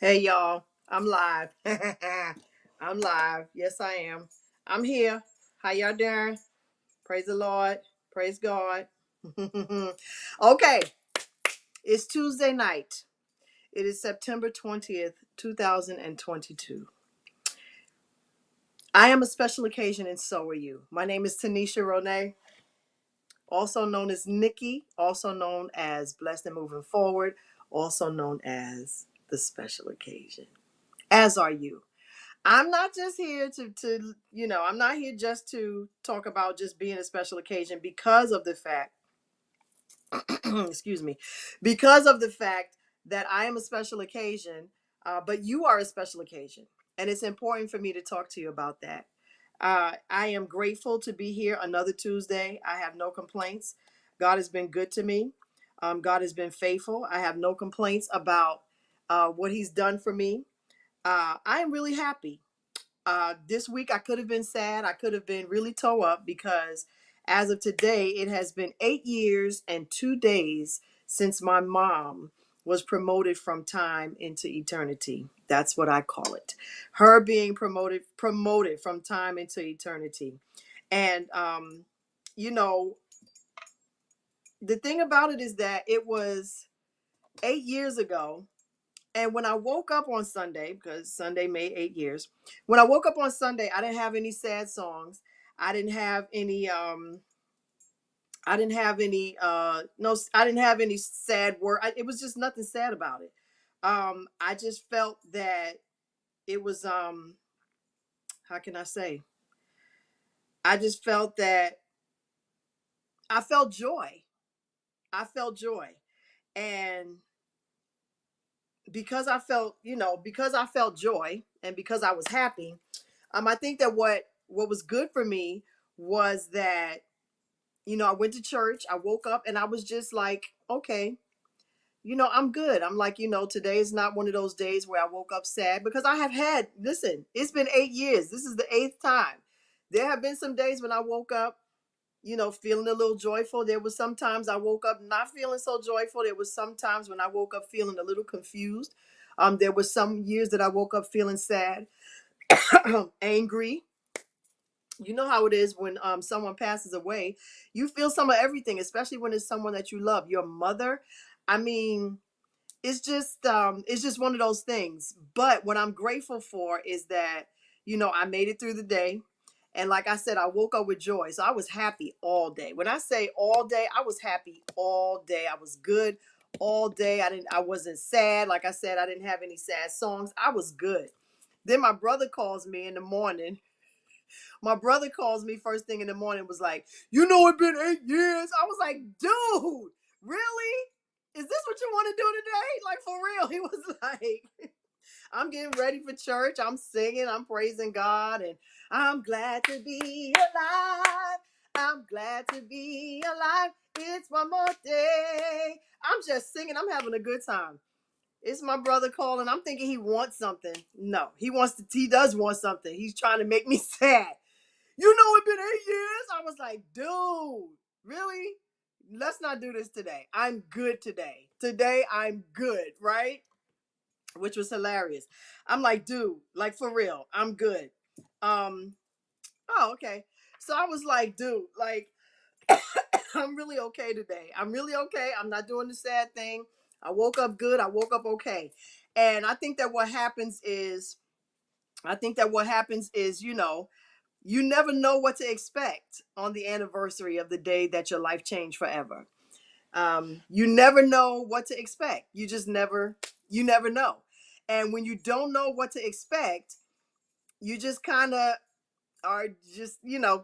Hey y'all, I'm live. I'm live. Yes, I am. I'm here. How y'all doing? Praise the Lord. Praise God. Okay, it's Tuesday night. It is September 20th, 2022. I am a special occasion and so are you. My name is Tanisha Ronay, also known as Nikki, also known as Blessed and Moving Forward, also known as the special occasion. As are you. I'm not just here I'm not here just to talk about just being a special occasion because of the fact, excuse me, because of the fact that I am a special occasion, but you are a special occasion. And it's important for me to talk to you about that. I am grateful to be here another Tuesday. I have no complaints. God has been good to me. God has been faithful. I have no complaints about what He's done for me. I am really happy. This week I could have been sad. I could have been really toe up because as of today, it has been 8 years and 2 days since my mom was promoted from time into eternity. That's what I call it. Her being promoted from time into eternity. And you know, the thing about it is that it was 8 years ago. And when I woke up on Sunday, because Sunday made 8 years, when I woke up on Sunday, I didn't have any sad songs. I didn't have any I didn't have any no I didn't have any sad word. It was just nothing sad about it. I just felt that it was how can I say? I just felt that I felt joy. I felt joy. And because I felt joy and because I was happy, I think that what was good for me was that I went to church. I woke up and I was just like, okay, I'm good. I'm like, today is not one of those days where I woke up sad because I have had. Listen, it's been 8 years. This is the eighth time. There have been some days when I woke up, feeling a little joyful. There was sometimes I woke up not feeling so joyful. There was sometimes when I woke up feeling a little confused. There was some years that I woke up feeling sad, angry. You know how it is when someone passes away. You feel some of everything, especially when it's someone that you love. Your mother. I mean, it's just one of those things. But what I'm grateful for is that I made it through the day. And like I said, I woke up with joy. So I was happy all day. When I say all day, I was happy all day. I was good all day. I wasn't sad. Like I said, I didn't have any sad songs. I was good. Then my brother calls me in the morning. My brother calls me first thing in the morning, was like, it's been 8 years. I was like, dude, really? Is this what you want to do today? Like, for real. He was like, I'm getting ready for church. I'm singing. I'm praising God. And I'm glad to be alive. I'm glad to be alive. It's one more day. I'm just singing. I'm having a good time. It's my brother calling. I'm thinking he wants something. No, he does want something. He's trying to make me sad. It's been 8 years. I was like, dude, really? Let's not do this today. I'm good today. Today I'm good, right? Which was hilarious. I'm like, dude, like for real, I'm good. Um, oh, okay. So I was like, dude, like I'm really okay today. I'm really okay. I'm not doing the sad thing. I woke up good. I woke up okay. And I think that what happens is, you never know what to expect on the anniversary of the day that your life changed forever. You never know what to expect. You never know. And when you don't know what to expect, you just kind of are just,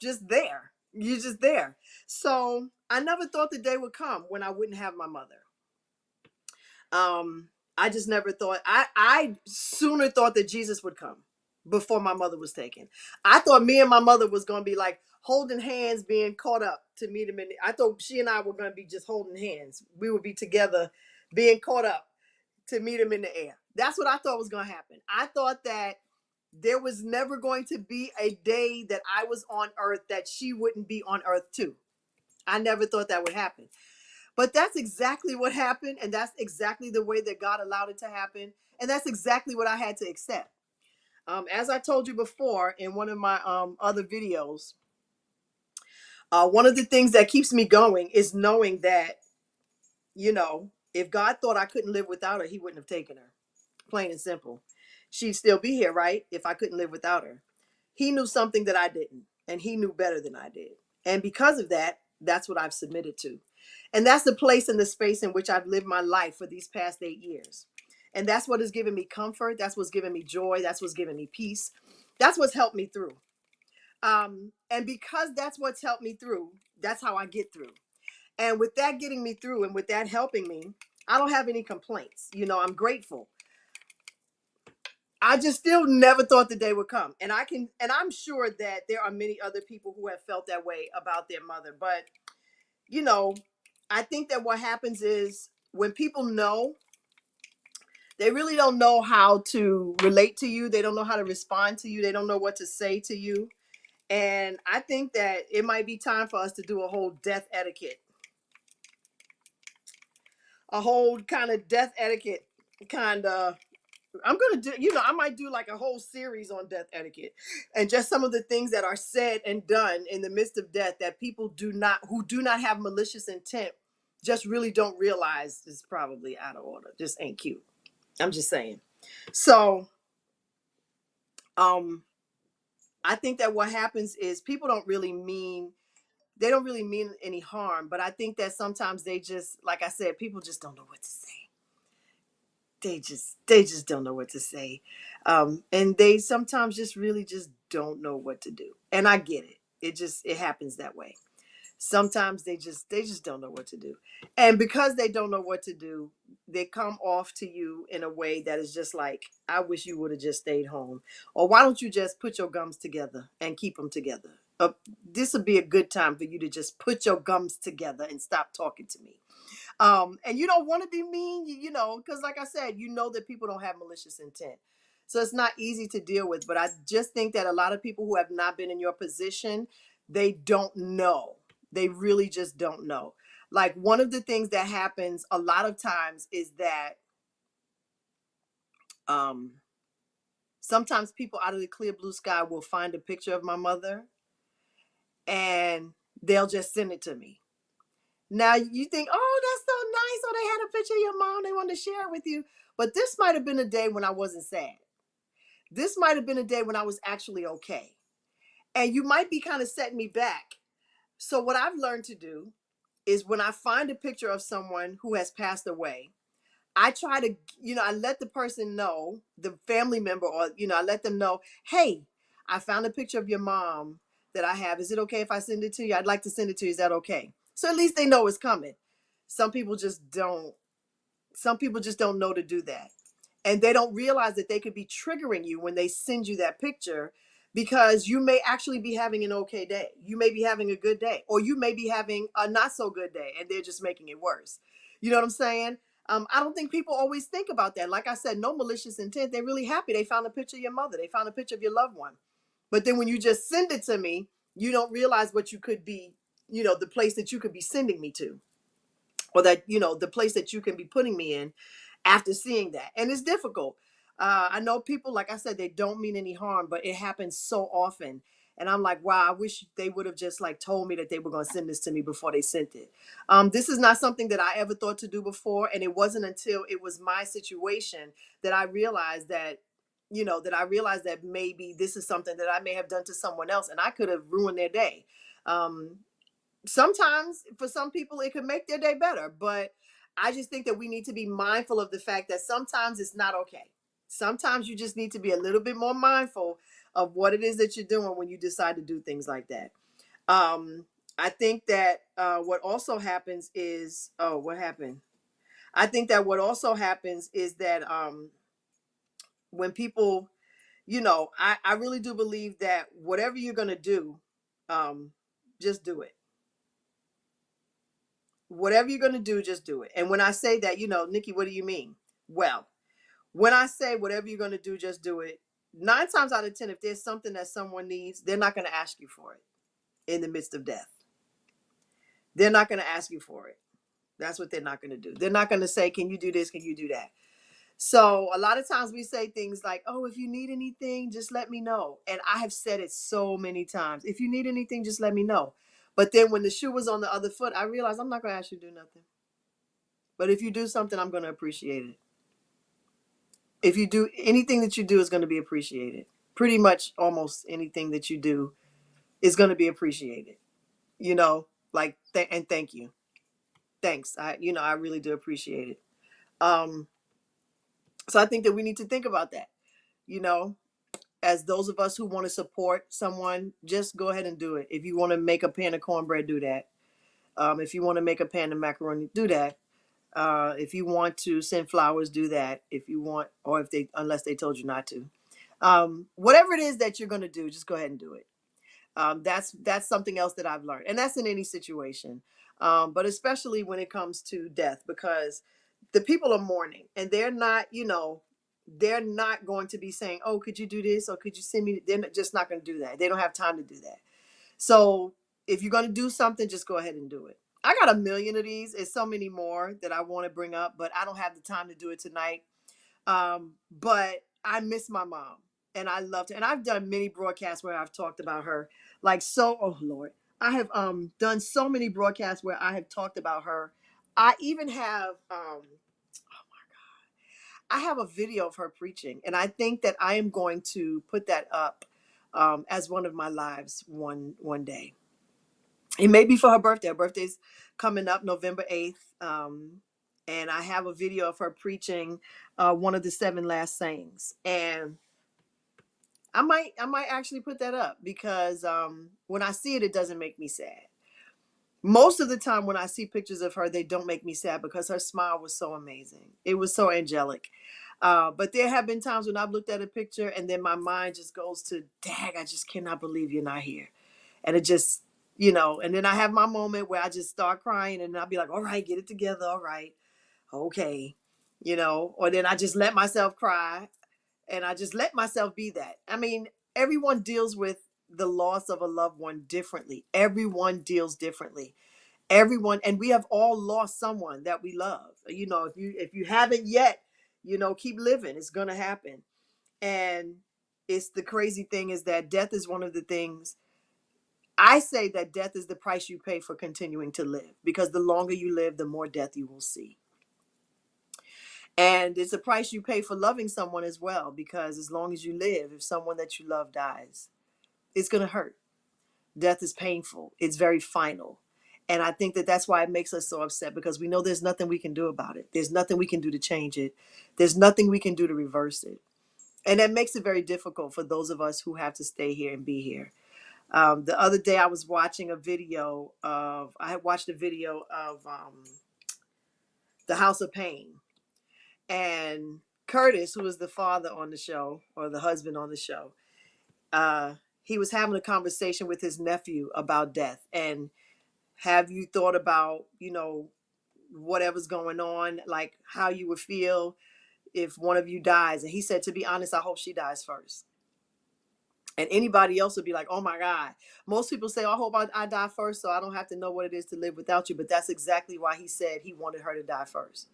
just there. You're just there. So I never thought the day would come when I wouldn't have my mother. I just never thought. I sooner thought that Jesus would come before my mother was taken. I thought me and my mother was gonna be like holding hands, being caught up to meet him. I thought she and I were gonna be just holding hands. We would be together, being caught up to meet him in the air. That's what I thought was gonna happen. I thought that there was never going to be a day that I was on earth that she wouldn't be on earth too. I never thought that would happen. But that's exactly what happened, and that's exactly the way that God allowed it to happen, and that's exactly what I had to accept. As I told you before in one of my other videos, one of the things that keeps me going is knowing that, if God thought I couldn't live without her, he wouldn't have taken her. Plain and simple. She'd still be here, right? If I couldn't live without her. He knew something that I didn't, and he knew better than I did. And because of that, that's what I've submitted to. And that's the place and the space in which I've lived my life for these past 8 years. And that's what has given me comfort. That's what's given me joy. That's what's given me peace. That's what's helped me through. And because that's what's helped me through, that's how I get through. And with that getting me through and with that helping me, I don't have any complaints. I'm grateful. I just still never thought the day would come. And I'm sure that there are many other people who have felt that way about their mother. But, you know, I think that what happens is when people know, they really don't know how to relate to you. They don't know how to respond to you. They don't know what to say to you. And I think that it might be time for us to do a whole death etiquette, a whole kind of death etiquette kind of. I'm gonna do, I might do like a whole series on death etiquette and just some of the things that are said and done in the midst of death that people who do not have malicious intent, just really don't realize is probably out of order. Just ain't cute. I'm just saying. So, um, I think that what happens is people they don't really mean any harm, but I think that sometimes they just, like I said, people just don't know what to say. They just don't know what to say, and they sometimes just really just don't know what to do. And I get it. It happens that way. Sometimes they just don't know what to do, and because they don't know what to do, they come off to you in a way that is just like, I wish you would have just stayed home, or why don't you just put your gums together and keep them together. This would be a good time for you to just put your gums together and stop talking to me. And you don't want to be mean, because like I said, that people don't have malicious intent. So it's not easy to deal with. But I just think that a lot of people who have not been in your position, they don't know. They really just don't know. Like, one of the things that happens a lot of times is that um, sometimes people out of the clear blue sky will find a picture of my mother and they'll just send it to me. Now you think, oh, that's so nice. Oh, they had a picture of your mom. They wanted to share it with you. But this might have been a day when I wasn't sad. This might have been a day when I was actually okay. And you might be kind of setting me back. So what I've learned to do is when I find a picture of someone who has passed away, I try to, I let the person know, the family member, or, I let them know, hey, I found a picture of your mom that I have. Is it okay if I send it to you? I'd like to send it to you. Is that okay? So at least they know it's coming. Some people just don't. Some people just don't know to do that. And they don't realize that they could be triggering you when they send you that picture, because you may actually be having an okay day. You may be having a good day, or you may be having a not so good day and they're just making it worse. You know what I'm saying? I don't think people always think about that. Like I said, no malicious intent. They're really happy. They found a picture of your mother. They found a picture of your loved one. But then when you just send it to me, you don't realize what you could be, the place that you could be sending me to, or that, the place that you can be putting me in after seeing that. And it's difficult. I know people, like I said, they don't mean any harm, but it happens so often. And I'm like, wow, I wish they would have just like told me that they were going to send this to me before they sent it. This is not something that I ever thought to do before. And it wasn't until it was my situation that I realized that, maybe this is something that I may have done to someone else and I could have ruined their day. Sometimes for some people it could make their day better, but I just think that we need to be mindful of the fact that sometimes it's not okay. Sometimes you just need to be a little bit more mindful of what it is that you're doing when you decide to do things like that. I think that what also happens is, oh, what happened? I think that what also happens is that when people, I really do believe that whatever you're going to do, just do it. Whatever you're going to do, just do it. And when I say that, Nikki, what do you mean? Well, when I say whatever you're going to do, just do it, 9 times out of 10, if there's something that someone needs, they're not going to ask you for it in the midst of death. They're not going to ask you for it. That's what they're not going to do. They're not going to say, can you do this? Can you do that? So a lot of times we say things like, oh, if you need anything, just let me know. And I have said it so many times. If you need anything, just let me know. But then when the shoe was on the other foot, I realized I'm not going to ask you to do nothing. But if you do something, I'm going to appreciate it. If you do anything that you do is going to be appreciated. Pretty much almost anything that you do is going to be appreciated. You know, like, and thank you. Thanks. I really do appreciate it. Um, so I think that we need to think about that, you know, as those of us who want to support someone, just go ahead and do it. If you want to make a pan of cornbread, do that. If you want to make a pan of macaroni, do that. If you want to send flowers, do that. If you want, or if they, unless they told you not to, whatever it is that you're going to do, just go ahead and do it. That's something else that I've learned, and that's in any situation, but especially when it comes to death, because the people are mourning, and they're not, they're not going to be saying, "Oh, could you do this?" or "Could you send me?" They're just not going to do that. They don't have time to do that. So if you're going to do something, just go ahead and do it. I got a million of these. It's so many more that I want to bring up, but I don't have the time to do it tonight. But I miss my mom, and I loved her. And I've done many broadcasts where I've talked about her. Like, so, oh Lord. I have done so many broadcasts where I have talked about her. I even have I have a video of her preaching, and I think that I am going to put that up as one of my lives one day. It may be for her birthday. Her birthday's coming up November 8th. And I have a video of her preaching one of the seven last sayings. And I might actually put that up because when I see it, it doesn't make me sad. Most of the time when I see pictures of her, they don't make me sad because her smile was so amazing. It was so angelic. But there have been times when I've looked at a picture and then my mind just goes to, dag, I just cannot believe you're not here. And it just, and then I have my moment where I just start crying and I'll be like, all right, get it together. All right. Okay. Or then I just let myself cry and I just let myself be that. I mean, everyone deals with the loss of a loved one differently. Everyone deals differently. Everyone, and we have all lost someone that we love. If you haven't yet, keep living. It's gonna happen. And it's the crazy thing is that death is one of the things. I say that death is the price you pay for continuing to live, because the longer you live, the more death you will see. And it's a price you pay for loving someone as well, because as long as you live, if someone that you love dies, it's going to hurt. Death is painful. It's very final. And I think that that's why it makes us so upset, because we know there's nothing we can do about it. There's nothing we can do to change it. There's nothing we can do to reverse it. And that makes it very difficult for those of us who have to stay here and be here. The other day I was watching a video of, I had watched a video of the House of Payne. And Curtis, who was the father on the show, or the husband on the show, uh, he was having a conversation with his nephew about death. And have you thought about, whatever's going on, like how you would feel if one of you dies? And he said, to be honest, I hope she dies first. And anybody else would be like, oh my God. Most people say, oh, I hope I die first so I don't have to know what it is to live without you. But that's exactly why he said he wanted her to die first.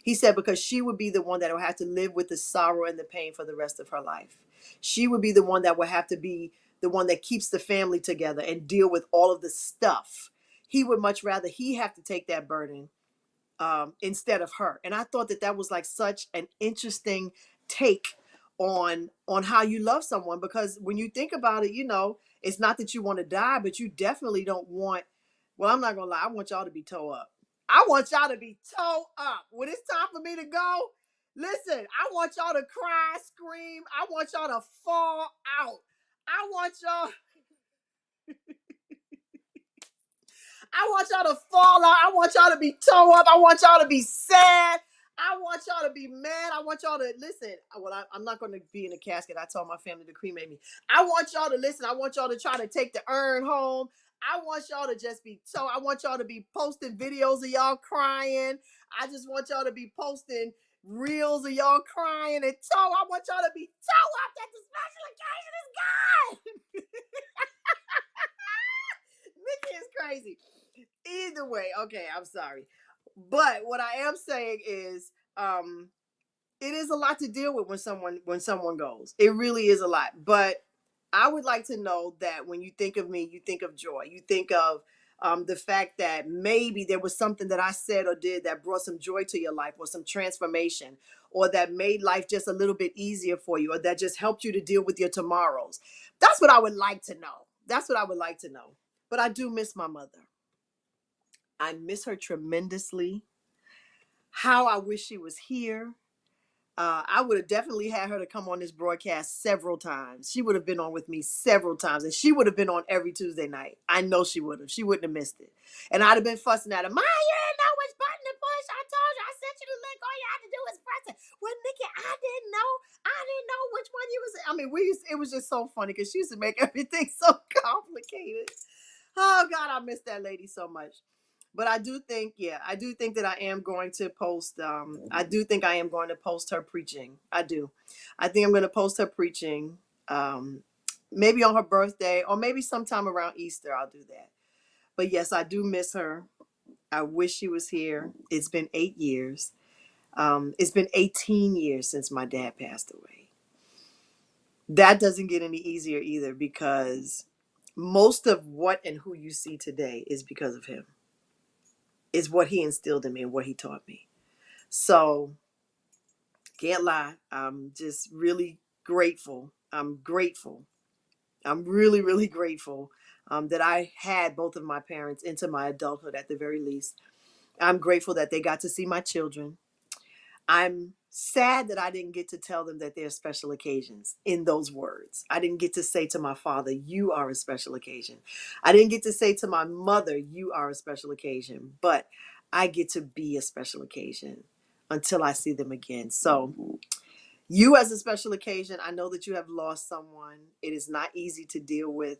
He said because she would be the one that will have to live with the sorrow and the pain for the rest of her life. She would be the one that will have to be the one that keeps the family together and deal with all of the stuff. He would much rather he have to take that burden instead of her. And I thought that that was like such an interesting take on how you love someone, because when you think about it, it's not that you want to die, but you definitely don't want. Well, I'm not gonna lie. I want y'all to be toe up. I want y'all to be toe up when it's time for me to go. Listen, I want y'all to cry, scream. I want y'all to fall out. I want y'all. I want y'all to fall out. I want y'all to be toe up. I want y'all to be sad. I want y'all to be mad. I want y'all to listen. Well, I'm not going to be in a casket. I told my family to cremate me. I want y'all to listen. I want y'all to try to take the urn home. I want y'all to just be toe. I want y'all to be posting videos of y'all crying. I just want y'all to be posting reels of y'all crying and toe. I want y'all to be toe up that the special occasion is gone. Nikki is crazy. Either way, okay, I'm sorry. But what I am saying is, it is a lot to deal with when someone goes. It really is a lot. But I would like to know that when you think of me, you think of joy. You think of the fact that maybe there was something that I said or did that brought some joy to your life, or some transformation, or that made life just a little bit easier for you, or that just helped you to deal with your tomorrows. That's what I would like to know. That's what I would like to know. But I do miss my mother. I miss her tremendously. How I wish she was here. I would have definitely had her to come on this broadcast several times. She would have been on with me several times, and she would have been on every Tuesday night. I know she would have. She wouldn't have missed it. And I'd have been fussing at her. Ma, you didn't know which button to push. I told you. I sent you the link. All you had to do was press it. Well, Nikki, I didn't know. I didn't know which one you was. I mean, it was just so funny because she used to make everything so complicated. Oh God, I miss that lady so much. But I do think, yeah, I do think that I am going to post. I do think I am going to post her preaching. I do. I think I'm going to post her preaching. Um, Maybe on her birthday, or maybe sometime around Easter. I'll do that. But yes, I do miss her. I wish she was here. It's been 8 years. It's been 18 years since my dad passed away. That doesn't get any easier either, because most of what and who you see today is because of him. Is what he instilled in me and what he taught me. So can't lie. I'm just really grateful. I'm grateful. I'm really, really grateful that I had both of my parents into my adulthood at the very least. I'm grateful that they got to see my children. I'm sad that I didn't get to tell them that they're special occasions in those words. I didn't get to say to my father, you are a special occasion. I didn't get to say to my mother, you are a special occasion. But I get to be a special occasion until I see them again. So, you as a special occasion, I know that you have lost someone. It is not easy to deal with.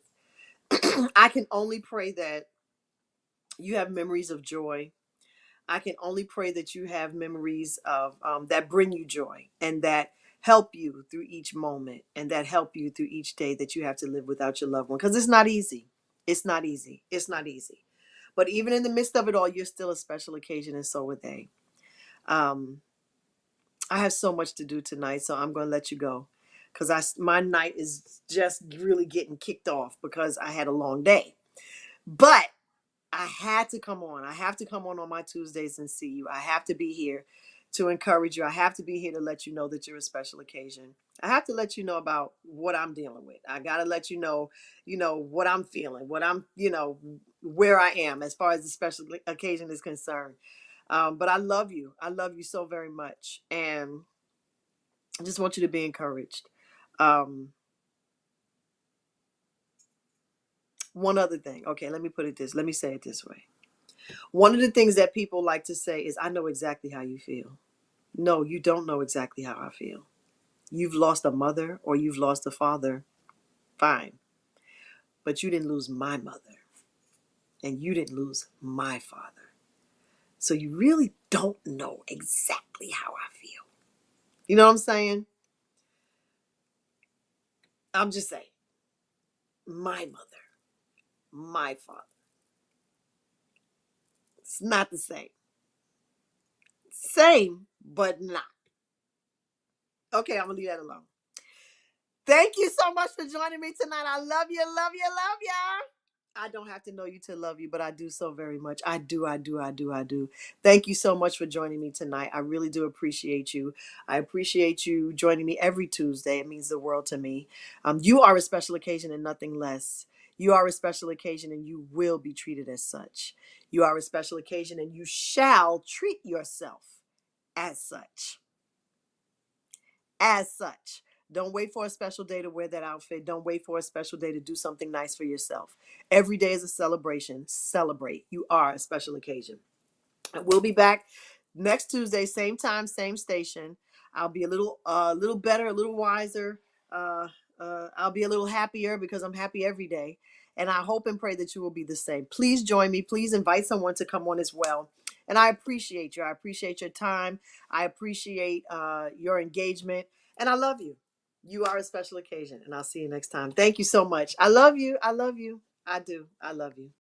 I can only pray that you have memories of joy. I can only pray that you have memories of that bring you joy, and that help you through each moment, and that help you through each day that you have to live without your loved one. Because it's not easy. It's not easy. It's not easy. But even in the midst of it all, you're still a special occasion, and so are they. Um, I have so much to do tonight, so I'm going to let you go, because my night is just really getting kicked off because I had a long day. But I had to come on. I have to come on my Tuesdays and see you. I have to be here to encourage you. I have to be here to let you know that you're a special occasion. I have to let you know about what I'm dealing with. I got to let you know what I'm feeling, what I'm, where I am as far as the special occasion is concerned. But I love you. I love you so very much. And I just want you to be encouraged. Um, One other thing. Okay, let me say it this way. One of the things that people like to say is, I know exactly how you feel. No, you don't know exactly how I feel. You've lost a mother or you've lost a father, fine. But you didn't lose my mother and you didn't lose my father. So you really don't know exactly how I feel. You know what I'm saying? I'm just saying, my mother, my father. It's not the same. Same, but not. Okay, I'm going to leave that alone. Thank you so much for joining me tonight. I love you, love you, love you. I don't have to know you to love you, but I do so very much. I do, I do, I do, I do. Thank you so much for joining me tonight. I really do appreciate you. I appreciate you joining me every Tuesday. It means the world to me. You are a special occasion and nothing less. You are a special occasion and you will be treated as such. You are a special occasion and you shall treat yourself as such. As such. Don't wait for a special day to wear that outfit. Don't wait for a special day to do something nice for yourself. Every day is a celebration. Celebrate. You are a special occasion. And we'll be back next Tuesday, same time, same station. I'll be a little better, a little wiser. Uh, I'll be a little happier because I'm happy every day. And I hope and pray that you will be the same. Please join me. Please invite someone to come on as well. And I appreciate you. I appreciate your time. I appreciate your engagement. And I love you. You are a special occasion. And I'll see you next time. Thank you so much. I love you. I love you. I do. I love you.